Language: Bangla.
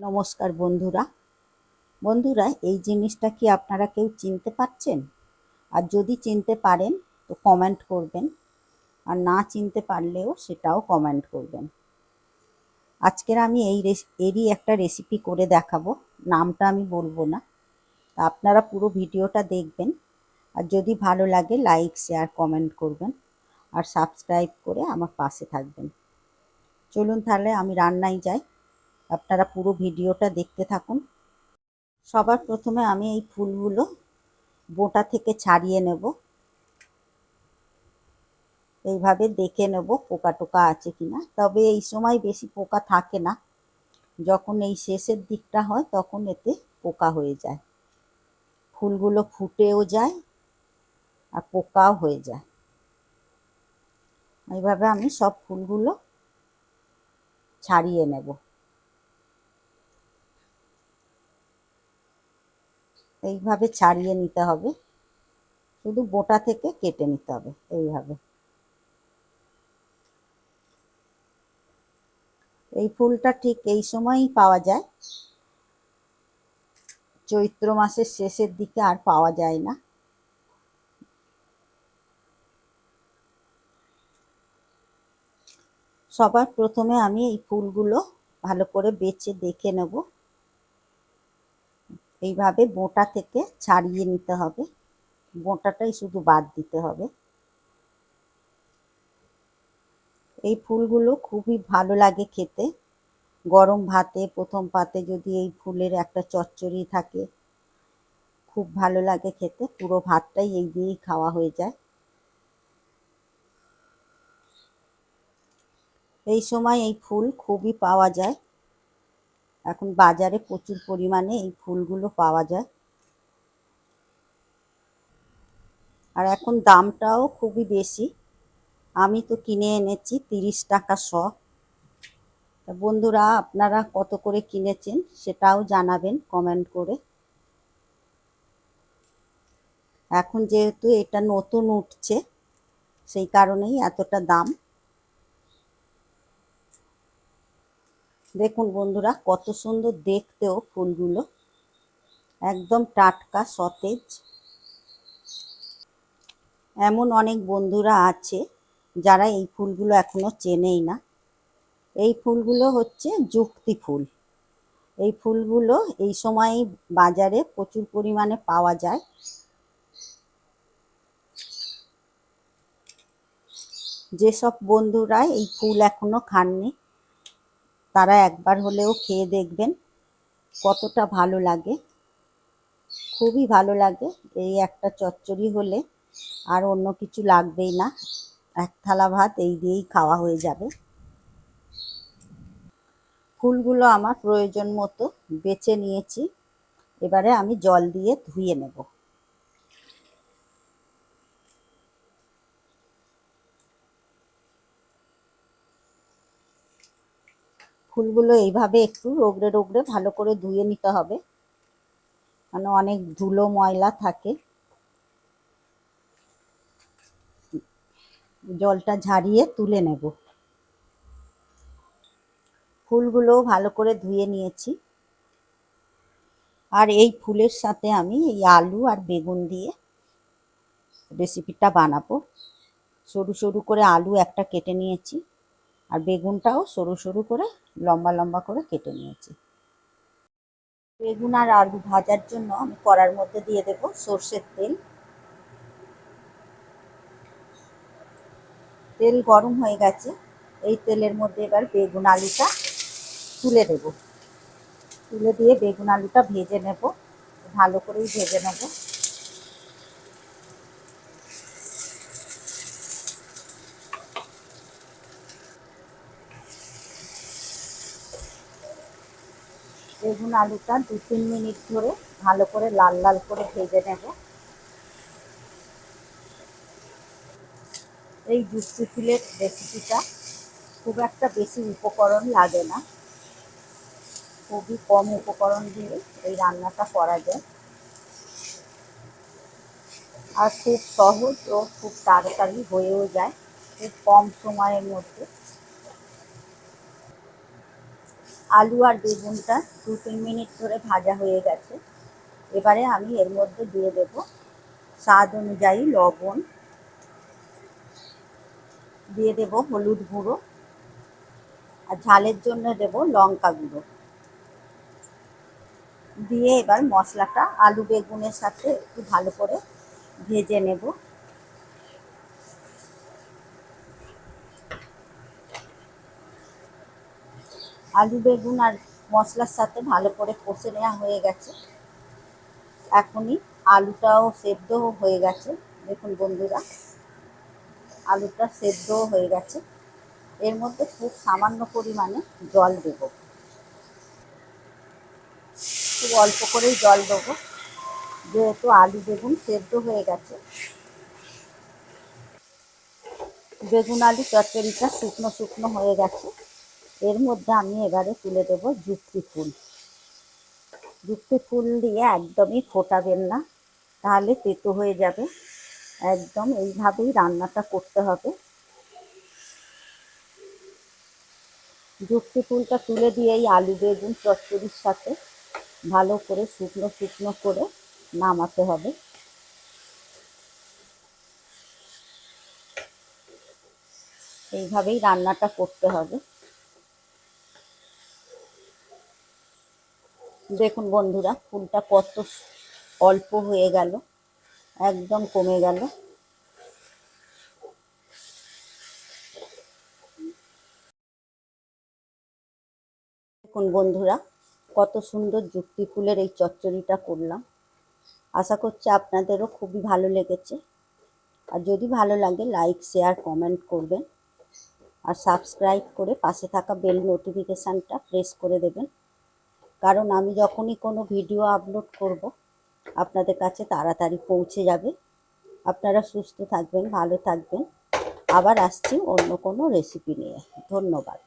নমস্কার বন্ধুরা। এই জিনিসটা কি আপনারা কেউ চিনতে পারছেন? আর যদি চিনতে পারেন তো কমেন্ট করবেন, আর না চিনতে পারলেও সেটাও কমেন্ট করবেন। আজকের আমি এরই একটা রেসিপি করে দেখাবো, নামটা আমি বলবো না। আপনারা পুরো ভিডিওটা দেখবেন, আর যদি ভালো লাগে লাইক শেয়ার কমেন্ট করবেন, আর সাবস্ক্রাইব করে আমার পাশে থাকবেন। চলুন তাহলে আমি রান্নায় যাই, আপনারা পুরো ভিডিওটা দেখতে থাকুন। সবার প্রথমে আমি এই ফুলগুলো বোটা থেকে ছাড়িয়ে নেব। এইভাবে দেখে নেব পোকা টোকা আছে কিনা। তবে এই সময় বেশি পোকা থাকে না, যখন এই শেষের দিকটা হয় তখন এতে পোকা হয়ে যায়, ফুলগুলো ফুটেও যায় আর পোকাও হয়ে যায়। এইভাবে আমি সব ফুলগুলো ছাড়িয়ে নেব। এইভাবে ছাড়িয়ে নিতে হবে, শুধু বোটা থেকে কেটে নিতে হবে এইভাবে। এই ফুলটা ঠিক এই সময়ই পাওয়া যায়, চৈত্র মাসের শেষের দিকে আর পাওয়া যায় না। সবার প্রথমে আমি এই ফুলগুলো ভালো করে বেছে দেখে নেব। এইভাবে বোঁটা থেকে ছাড়িয়ে নিতে হবে, বোঁটাটাই শুধু বাদ দিতে হবে। এই ফুলগুলো খুবই ভালো লাগে খেতে, গরম ভাতে প্রথম পাতে যদি এই ফুলের একটা চচ্চড়ি থাকে খুব ভালো লাগে খেতে, পুরো ভাতটাই এই দিয়েই খাওয়া হয়ে যায়। এই সময় এই ফুল খুবই পাওয়া যায়, এখন বাজারে প্রচুর পরিমাণে এই ফুলগুলো পাওয়া যায়, আর এখন দামটাও খুবই বেশি। আমি তো কিনে এনেছি 30 টাকা শ। বন্ধুরা আপনারা কত করে কিনেছেন সেটাও জানাবেন কমেন্ট করে। এখন যেহেতু এটা নতুন উঠছে সেই কারণেই এতটা দাম। দেখুন বন্ধুরা কত সুন্দর দেখতেও ফুলগুলো, একদম টাটকা সতেজ। এমন অনেক বন্ধুরা আছে যারা এই ফুলগুলো এখনো চেনেই না। এই ফুলগুলো হচ্ছে যুক্তি ফুল। এই ফুলগুলো এই সময় বাজারে প্রচুর পরিমাণে পাওয়া যায়। যেসব বন্ধুরা এই ফুল এখনো খাননি তারা একবার হলেও খেয়ে দেখবেন কতটা ভালো লাগে, খুবই ভালো লাগে। এই একটা চচ্চড়ি হলে আর অন্য কিছু লাগবেই না, এক থালা ভাত এই দিয়েই খাওয়া হয়ে যাবে। ফুলগুলো আমার প্রয়োজন মতো বেছে নিয়েছি, এবারে আমি জল দিয়ে ধুয়ে নেব। ফুলগুলো এইভাবে একটু রগড়ে রগড়ে ভালো করে ধুয়ে নিতে হবে, মানে অনেক ধুলো ময়লা থাকে। জলটা ঝারিয়ে তুলে নেব। ফুলগুলো ভালো করে ধুয়ে নিয়েছি, আর এই ফুলের সাথে আমি এই আলু আর বেগুন দিয়ে রেসিপিটা বানাবো। সরু সরু করে আলু একটা কেটে নিয়েছি, আর বেগুনটাও সরু সরু করে লম্বা লম্বা করে কেটে নিয়েছি। বেগুন আর আলু ভাজার জন্য আমি কড়ার মধ্যে দিয়ে দেব সর্ষের তেল। তেল গরম হয়ে গেছে, এই তেলের মধ্যে এবার বেগুন আলুটা তুলে দেব। তুলে দিয়ে বেগুন আলুটা ভেজে নেব, ভালো করেই ভেজে নেব। বেগুন আলুটা 2-3 মিনিট ধরে ভালো করে লাল লাল করে ভেজে নেব। এই যুক্তি ফুলের রেসিপিটা খুব একটা বেশি উপকরণ লাগে না, খুবই কম উপকরণ দিয়ে এই রান্নাটা করা যায়, আর খুব সহজ ও খুব তাড়াতাড়ি হয়েও যায়, খুব কম সময়ের মধ্যে। আলু আর বেগুনটা 2-3 মিনিট ধরে ভাজা হয়ে গেছে। এবারে আমি এর মধ্যে দিয়ে দেব স্বাদ অনুযায়ী লবণ, দিয়ে দেব হলুদ গুঁড়ো, আর ঝালের জন্য দেব লঙ্কা গুঁড়ো। দিয়ে এবার মশলাটা আলু বেগুনের সাথে একটু ভালো করে ভেজে নেব। আলু বেগুন আর মশলার সাথে ভালো করে কষে নেওয়া হয়ে গেছে। এখনই আলুটাও সেদ্ধ হয়ে গেছে। দেখুন বন্ধুরা, আলুটা সেদ্ধও হয়ে গেছে। এর মধ্যে খুব সামান্য পরিমাণে জল দেব, খুব অল্প করেই জল দেবো, যেহেতু আলু বেগুন সেদ্ধ হয়ে গেছে। বেগুন আলু চচ্চড়িটা শুকনো শুকনো হয়ে গেছে। এর মধ্যে আমি এবারে তুলে দেবো যুক্তি ফুল। যুক্তি ফুল দিয়ে একদমই ফোটাবেন না, তাহলে তেতো হয়ে যাবে। একদম এইভাবেই রান্নাটা করতে হবে। যুক্তি ফুলটা তুলে দিয়েই আলু বেগুন চচ্চড়ির সাথে ভালো করে শুকনো শুকনো করে নামাতে হবে। এইভাবেই রান্নাটা করতে হবে। দেখুন বন্ধুরা, ফুলটা কত অল্প হয়ে গেল, একদম কমে গেল। দেখুন বন্ধুরা, কত সুন্দর যুক্তি ফুলের এই চচ্চড়িটা করলাম। আশা করছি আপনাদেরও খুবই ভালো লেগেছে। আর যদি ভালো লাগে লাইক শেয়ার কমেন্ট করবেন, আর সাবস্ক্রাইব করে পাশে থাকা বেল নোটিফিকেশানটা প্রেস করে দেবেন, কারণ আমি যখনই কোনো ভিডিও আপলোড করব আপনাদের কাছে তাড়াতাড়ি পৌঁছে যাবে। আপনারা সুস্থ থাকবেন, ভালো থাকবেন। আবার আসছি অন্য কোনো রেসিপি নিয়ে। ধন্যবাদ।